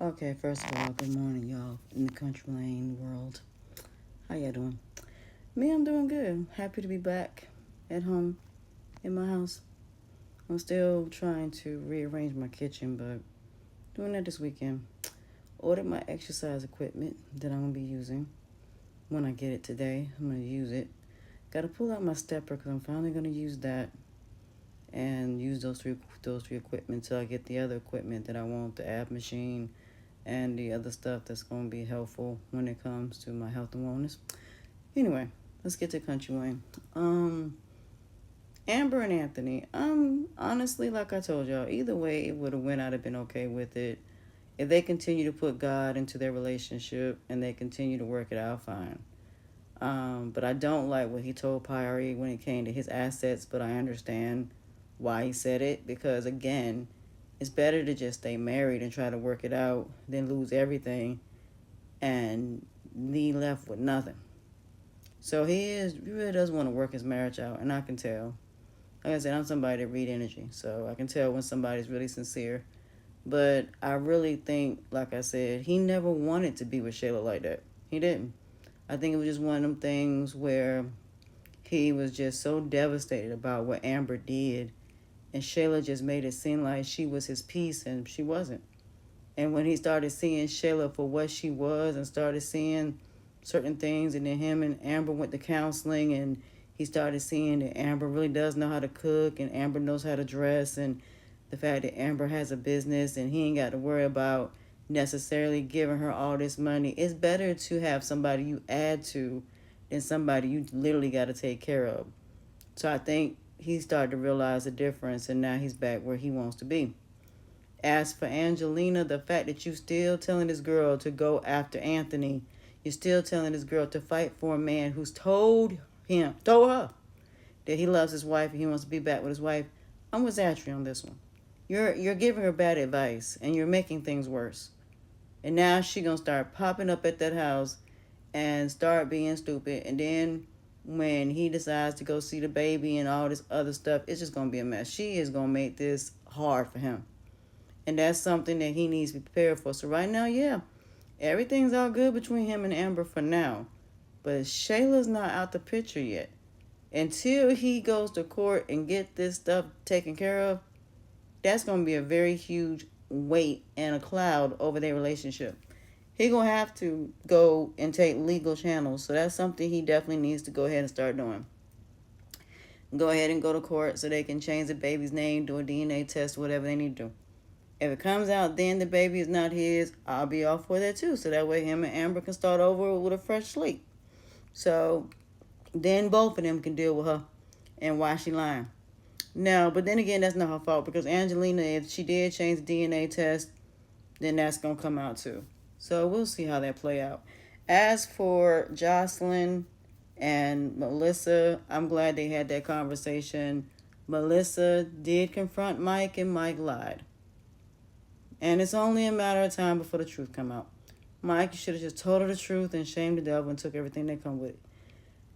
Okay, first of all, good morning, y'all, in the country lane world. How y'all doing? Me, I'm doing good. Happy to be back at home in my house. I'm still trying to rearrange my kitchen, but doing that this weekend. Ordered my exercise equipment that I'm gonna be using when I get it today. I'm gonna use it. Got to pull out my stepper because I'm finally gonna use that and use those three equipment till I get the other equipment that I want, the ab machine and the other stuff that's going to be helpful when it comes to my health and wellness. Anyway, let's get to Country Wayne. Amber and Anthony. Honestly, like I told y'all, either way it would have went. I'd have been okay with it. If they continue to put God into their relationship and they continue to work it out, fine. But I don't like what he told Pyrie when it came to his assets. But I understand why he said it because again, it's better to just stay married and try to work it out than lose everything and be left with nothing. So he really does want to work his marriage out, and I can tell. Like I said, I'm somebody that read energy, so I can tell when somebody's really sincere. But I really think, like I said, he never wanted to be with Shayla like that. He didn't. I think it was just one of them things where he was just so devastated about what Amber did, and Shayla just made it seem like she was his piece, and she wasn't. And when he started seeing Shayla for what she was and started seeing certain things, and then him and Amber went to counseling, and he started seeing that Amber really does know how to cook, and Amber knows how to dress, and the fact that Amber has a business and he ain't got to worry about necessarily giving her all this money. It's better to have somebody you add to than somebody you literally got to take care of. So I think he started to realize the difference, and now he's back where he wants to be. As for Angelina, the fact that you still telling this girl to go after Anthony, you're still telling this girl to fight for a man who's told her that he loves his wife and he wants to be back with his wife. I'm with Zachary on this one. You're giving her bad advice and you're making things worse. And now she gonna start popping up at that house and start being stupid. And then when he decides to go see the baby and all this other stuff, it's just gonna be a mess. She is gonna make this hard for him. And that's something that he needs to be prepared for. So right now, yeah, everything's all good between him and Amber for now. But Shayla's not out the picture yet. Until he goes to court and get this stuff taken care of, that's going to be a very huge weight and a cloud over their relationship. He's going to have to go and take legal channels. So that's something he definitely needs to go ahead and start doing. Go ahead and go to court so they can change the baby's name, do a DNA test, whatever they need to do. If it comes out then the baby is not his, I'll be all for that too. So that way him and Amber can start over with a fresh slate. So then both of them can deal with her and why she lying. No, but then again, that's not her fault because Angelina, if she did change the DNA test, then that's going to come out too. So we'll see how that play out. As for Jocelyn and Melissa, I'm glad they had that conversation. Melissa did confront Mike and Mike lied. And it's only a matter of time before the truth come out. Mike, you should have just told her the truth and shamed the devil and took everything that come with it.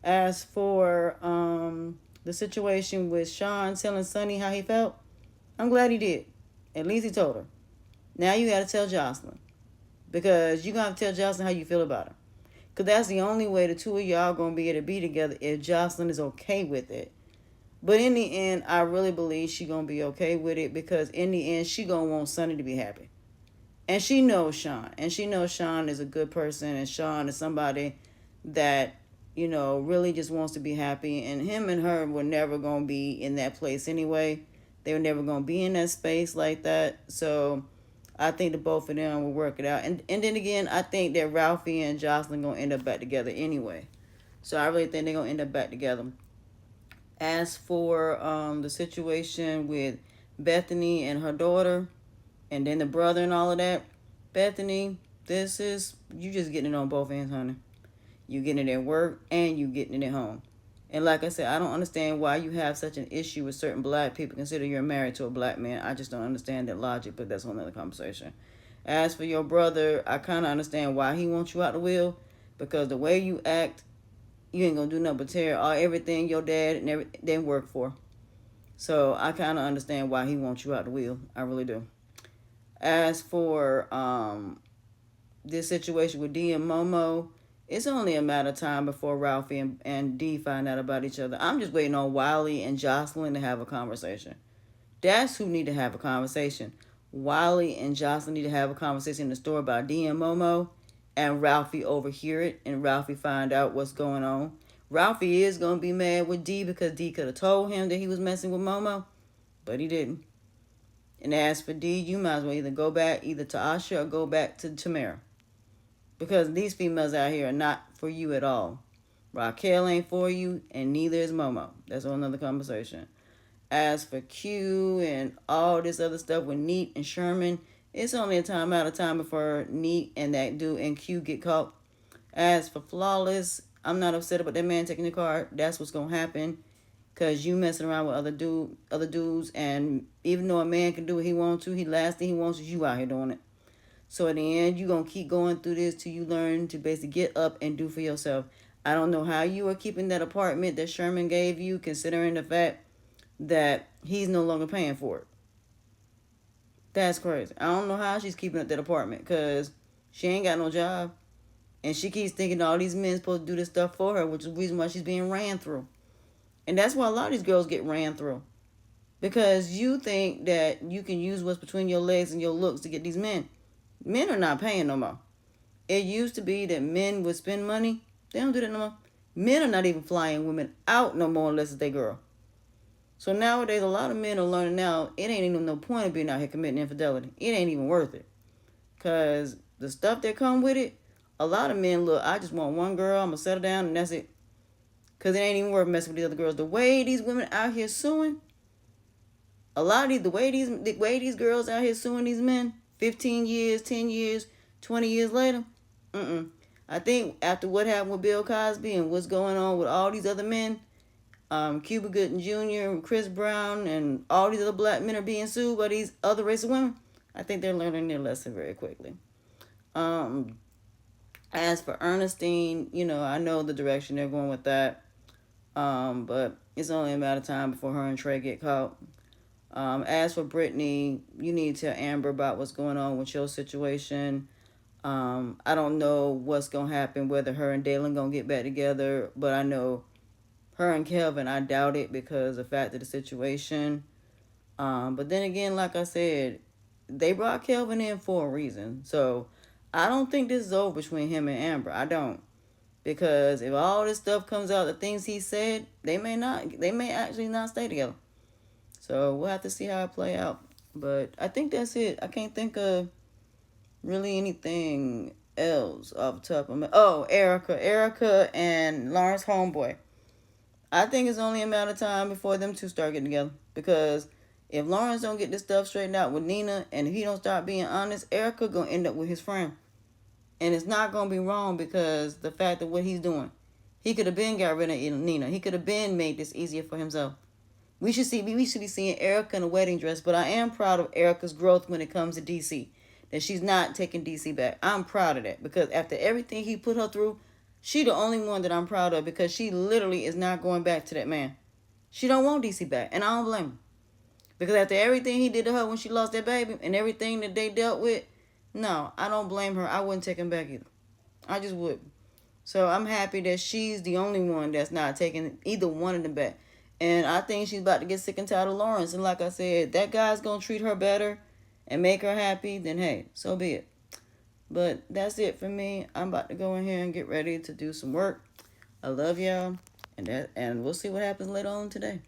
As for the situation with Sean telling Sonny how he felt, I'm glad he did. At least he told her. Now you got to tell Jocelyn. Because you got to tell Jocelyn how you feel about her. Because that's the only way the two of y'all going to be able to be together if Jocelyn is okay with it. But in the end, I really believe she going to be okay with it because in the end, she going to want Sonny to be happy. And she knows Sean. And she knows Sean is a good person. And Sean is somebody that, really just wants to be happy. And him and her were never going to be in that place anyway. They were never going to be in that space like that. So I think the both of them will work it out. And then again, I think that Ralphie and Jocelyn going to end up back together anyway. So I really think they're going to end up back together. As for the situation with Bethany and her daughter, and then the brother and all of that, Bethany, you just getting it on both ends, honey. You getting it at work and you getting it at home. And like I said, I don't understand why you have such an issue with certain black people consider you're married to a black man. I just don't understand that logic, but that's another conversation. As for your brother, I kind of understand why he wants you out the will, because the way you act, you ain't gonna do nothing but tear all everything your dad and everything work for. So I kind of understand why he wants you out the wheel. I really do. As for this situation with D and Momo, it's only a matter of time before Ralphie and D find out about each other. I'm just waiting on Wiley and Jocelyn to have a conversation. That's who need to have a conversation. Wiley and Jocelyn need to have a conversation in the store about D and Momo, and Ralphie overhear it, and Ralphie find out what's going on. Ralphie is going to be mad with D because D could have told him that he was messing with Momo, but he didn't. And as for D, you might as well either go back either to Asha or go back to Tamara. Because these females out here are not for you at all. Raquel ain't for you, and neither is Momo. That's another conversation. As for Q and all this other stuff with Neat and Sherman, it's only a time out of time before Neat and that dude and Q get caught. As for Flawless, I'm not upset about that man taking the car. That's what's gonna happen. Cause you messing around with other dudes, and even though a man can do what he wants to, he last thing he wants is you out here doing it. So at the end, you're gonna keep going through this till you learn to basically get up and do for yourself. I don't know how you are keeping that apartment that Sherman gave you, considering the fact that he's no longer paying for it. That's crazy. I don't know how she's keeping up that apartment because she ain't got no job. And she keeps thinking all these men supposed to do this stuff for her, which is the reason why she's being ran through. And that's why a lot of these girls get ran through. Because you think that you can use what's between your legs and your looks to get these men. Men are not paying no more. It used to be that men would spend money. They don't do that no more. Men are not even flying women out no more unless it's their girl. So nowadays, a lot of men are learning now, it ain't even no point of being out here committing infidelity. It ain't even worth it. Because the stuff that come with it, a lot of men look, I just want one girl, I'm going to settle down, and that's it. Because it ain't even worth messing with the other girls. The way these women out here suing, the way these girls out here suing these men, 15 years, 10 years, 20 years later, I think after what happened with Bill Cosby and what's going on with all these other men, Cuba Gooding Jr., Chris Brown, and all these other black men are being sued by these other race of women, I think they're learning their lesson very quickly. As for Ernestine, I know the direction they're going with that. But it's only a matter of time before her and Trey get caught. As for Brittany, you need to tell Amber about what's going on with your situation. I don't know what's going to happen, whether her and Dalen going to get back together, but I know her and Kelvin, I doubt it because of the fact of the situation. But then again, like I said, they brought Kelvin in for a reason. So I don't think this is over between him and Amber. I don't. Because if all this stuff comes out, the things he said, they may actually not stay together. So we'll have to see how it play out. But I think that's it. I can't think of really anything else off the top of my... Oh, Erica and Lawrence homeboy. I think it's only a matter of time before them two start getting together. Because if Lawrence don't get this stuff straightened out with Nina, and if he don't start being honest, Erica gonna end up with his friend. And it's not going to be wrong because the fact of what he's doing. He could have been got rid of Nina. He could have been made this easier for himself. We should be seeing Erica in a wedding dress, but I am proud of Erica's growth when it comes to DC. That she's not taking DC back. I'm proud of that because after everything he put her through, she the only one that I'm proud of because she literally is not going back to that man. She don't want DC back, and I don't blame her. Because after everything he did to her when she lost that baby and everything that they dealt with, no, I don't blame her. I wouldn't take him back either. I just wouldn't. So I'm happy that she's the only one that's not taking either one of them back. And I think she's about to get sick and tired of Lawrence. And like I said, that guy's going to treat her better and make her happy, then hey, so be it. But that's it for me. I'm about to go in here and get ready to do some work. I love y'all. And we'll see what happens later on today.